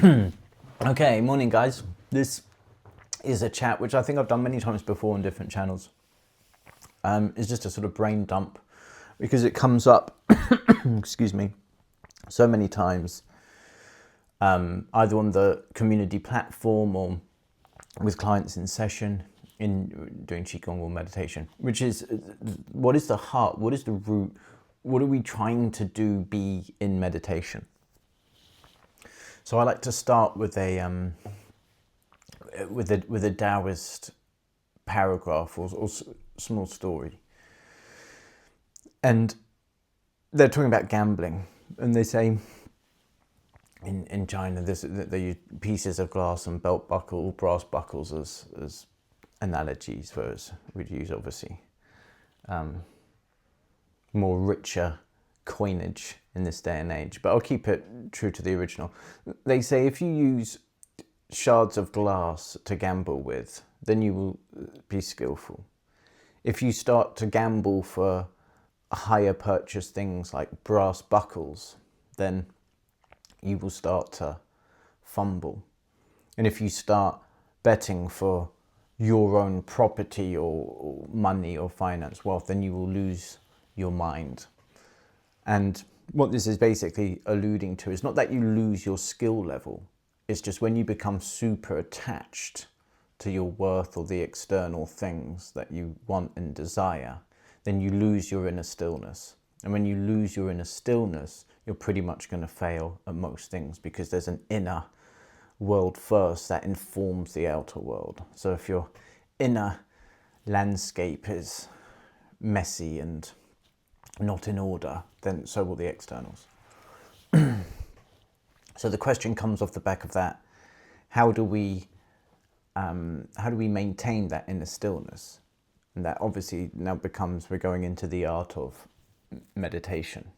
Okay, morning guys. This is a chat which I think I've done many times before on different channels. It's just a sort of brain dump because it comes up, excuse me, so many times, either on the community platform or with clients in session, in doing Qigong or meditation, which is, what is the heart, what is the root, what are we trying to be in meditation? So I like to start with a Daoist paragraph or small story, and they're talking about gambling, and they say in China they use pieces of glass and belt buckle, brass buckles as analogies, whereas we'd use obviously more richer coinage in this day and age, but I'll keep it true to the original. They say if you use shards of glass to gamble with, then you will be skillful. If you start to gamble for higher purchase things like brass buckles, then you will start to fumble. And if you start betting for your own property or money or finance wealth, then you will lose your mind. And what this is basically alluding to is not that you lose your skill level, it's just when you become super attached to your worth or the external things that you want and desire, then you lose your inner stillness. And when you lose your inner stillness, you're pretty much going to fail at most things, because there's an inner world first that informs the outer world. So if your inner landscape is messy and not in order, then so will the externals. So the question comes off the back of that: how do we maintain that inner stillness? And that obviously now becomes, we're going into the art of meditation,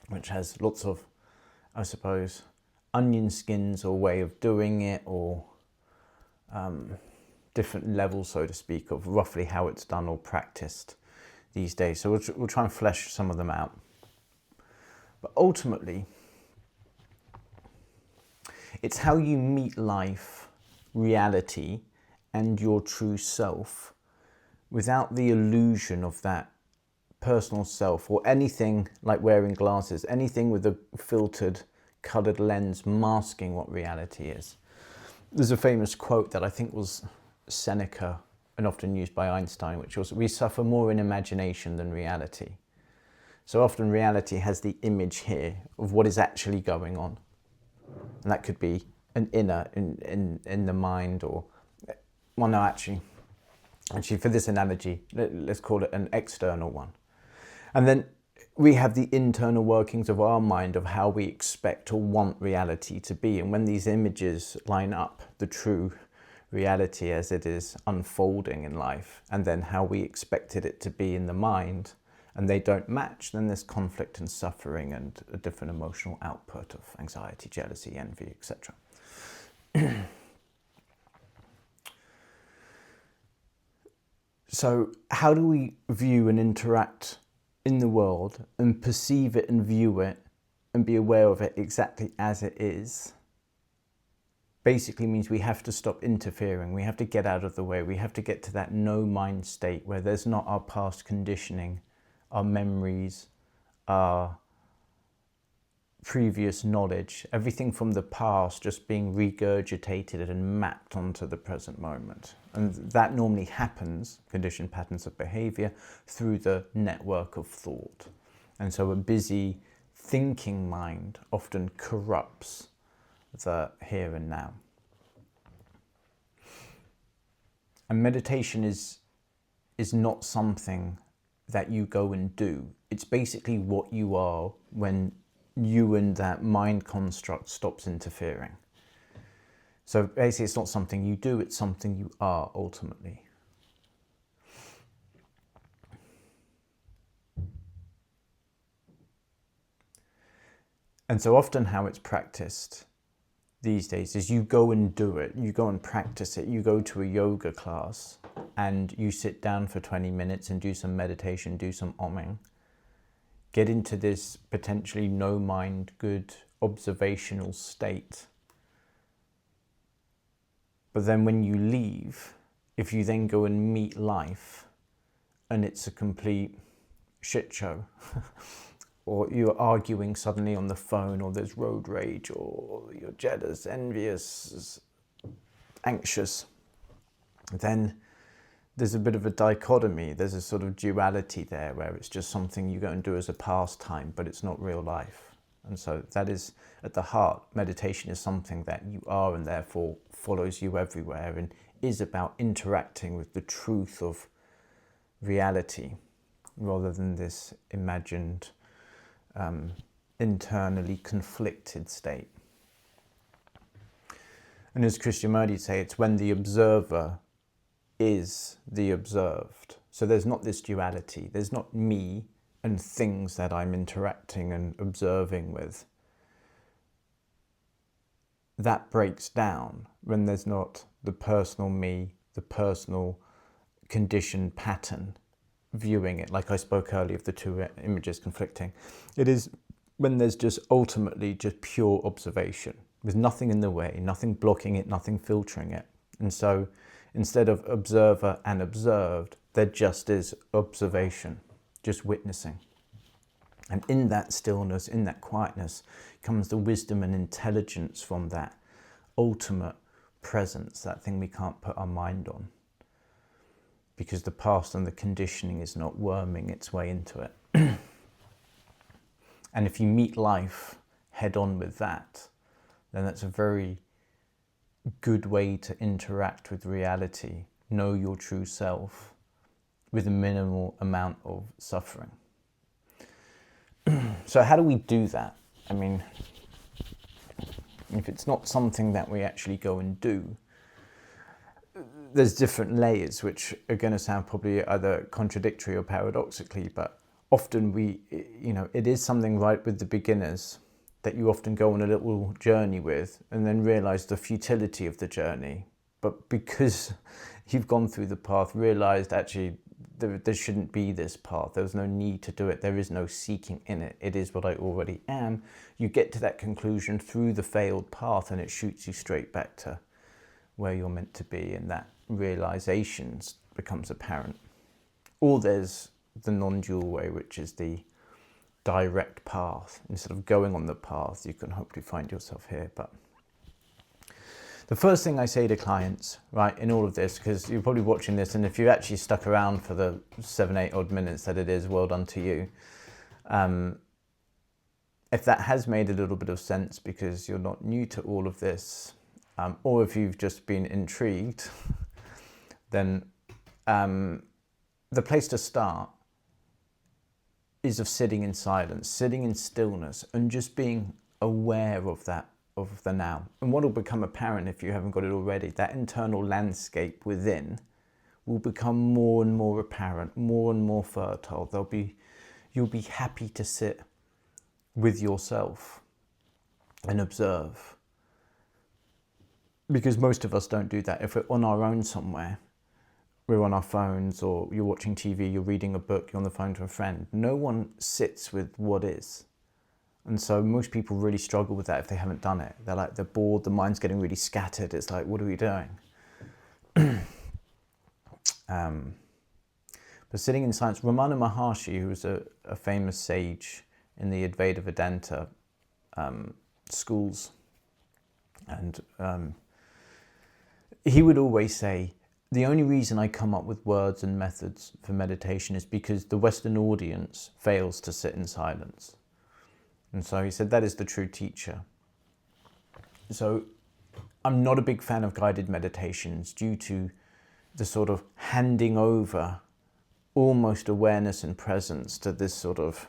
which has lots of, I suppose, onion skins or way of doing it, or different levels, so to speak, of roughly how it's done or practiced these days. So we'll try and flesh some of them out. But ultimately, it's how you meet life, reality, and your true self without the illusion of that personal self, or anything like wearing glasses, anything with a filtered, coloured lens masking what reality is. There's a famous quote that I think was Seneca and often used by Einstein, which was, "We suffer more in imagination than reality." So often reality has the image here of what is actually going on. And that could be an inner in the mind, or, well, no, actually for this analogy, let's call it an external one. And then we have the internal workings of our mind, of how we expect or want reality to be. And when these images line up, the true reality as it is unfolding in life, and then how we expected it to be in the mind, and they don't match, then there's conflict and suffering and a different emotional output of anxiety, jealousy, envy, etc. So how do we view and interact in the world and perceive it and view it and be aware of it exactly as it is? Basically means we have to stop interfering. We have to get out of the way. We have to get to that no mind state where there's not our past conditioning, our memories, our previous knowledge, everything from the past just being regurgitated and mapped onto the present moment. And that normally happens, conditioned patterns of behavior, through the network of thought. And so a busy thinking mind often corrupts the here and now. And meditation is not something that you go and do. It's basically what you are when you and that mind construct stops interfering. So basically it's not something you do, it's something you are ultimately. And so often how it's practiced these days is you go and do it, you go and practice it, you go to a yoga class and you sit down for 20 minutes and do some meditation, do some omming, get into this potentially no mind, good observational state. But then when you leave, if you then go and meet life and it's a complete shit show, or you're arguing suddenly on the phone, or there's road rage, or you're jealous, envious, anxious, then there's a bit of a dichotomy. There's a sort of duality there where it's just something you go and do as a pastime, but it's not real life. And so that is at the heart. Meditation is something that you are and therefore follows you everywhere and is about interacting with the truth of reality rather than this imagined, internally conflicted state. And as Krishnamurti would say, it's when the observer is the observed. So there's not this duality. There's not me and things that I'm interacting and observing with. That breaks down when there's not the personal me, the personal conditioned pattern viewing it, like I spoke earlier of the two images conflicting. It is when there's just ultimately just pure observation with nothing in the way, nothing blocking it, nothing filtering it. And so instead of observer and observed, there just is observation, just witnessing. And in that stillness, in that quietness, comes the wisdom and intelligence from that ultimate presence, that thing we can't put our mind on. Because the past and the conditioning is not worming its way into it. And if you meet life head on with that, then that's a very good way to interact with reality, know your true self with a minimal amount of suffering. So how do we do that? I mean, if it's not something that we actually go and do, there's different layers which are going to sound probably either contradictory or paradoxically, but often it is something right with the beginners that you often go on a little journey with and then realize the futility of the journey. But because you've gone through the path, realized actually there shouldn't be this path. There's no need to do it. There is no seeking in it. It is what I already am. You get to that conclusion through the failed path and it shoots you straight back to where you're meant to be, and that realization becomes apparent. Or there's the non-dual way, which is the direct path. Instead of going on the path, you can hopefully find yourself here. But the first thing I say to clients, right, in all of this, because you're probably watching this, and if you've actually stuck around for the 7-8 odd minutes that it is, well done to you. If that has made a little bit of sense because you're not new to all of this, or if you've just been intrigued, then the place to start is of sitting in silence, sitting in stillness, and just being aware of that, of the now. And what will become apparent if you haven't got it already, that internal landscape within will become more and more apparent, more and more fertile. You'll be happy to sit with yourself and observe. Because most of us don't do that. If we're on our own somewhere, we're on our phones, or you're watching TV, you're reading a book, you're on the phone to a friend, no one sits with what is. And so most people really struggle with that if they haven't done it. They're bored, the mind's getting really scattered. It's like, what are we doing? But sitting in silence, Ramana Maharshi, who was a famous sage in the Advaita Vedanta schools, and he would always say, the only reason I come up with words and methods for meditation is because the Western audience fails to sit in silence. And so he said that is the true teacher. So I'm not a big fan of guided meditations due to the sort of handing over almost awareness and presence to this sort of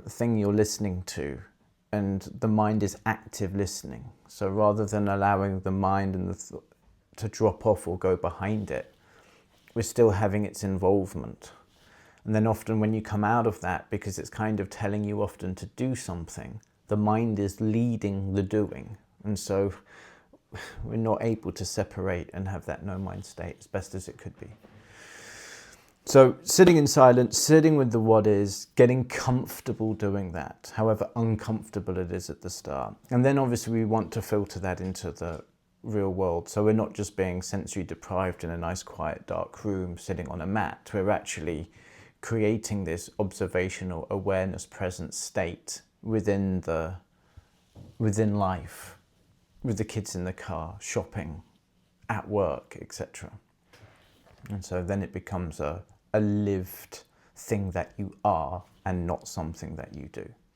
thing you're listening to, and the mind is active listening. So rather than allowing the mind and to drop off or go behind it, we're still having its involvement. And then often when you come out of that, because it's kind of telling you often to do something, the mind is leading the doing. And so we're not able to separate and have that no mind state as best as it could be. So sitting in silence, sitting with the what is, getting comfortable doing that, however uncomfortable it is at the start. And then obviously we want to filter that into the real world. So we're not just being sensory deprived in a nice quiet dark room sitting on a mat. We're actually creating this observational awareness present state within life, with the kids in the car, shopping, at work, etc. And so then it becomes a lived thing that you are and not something that you do.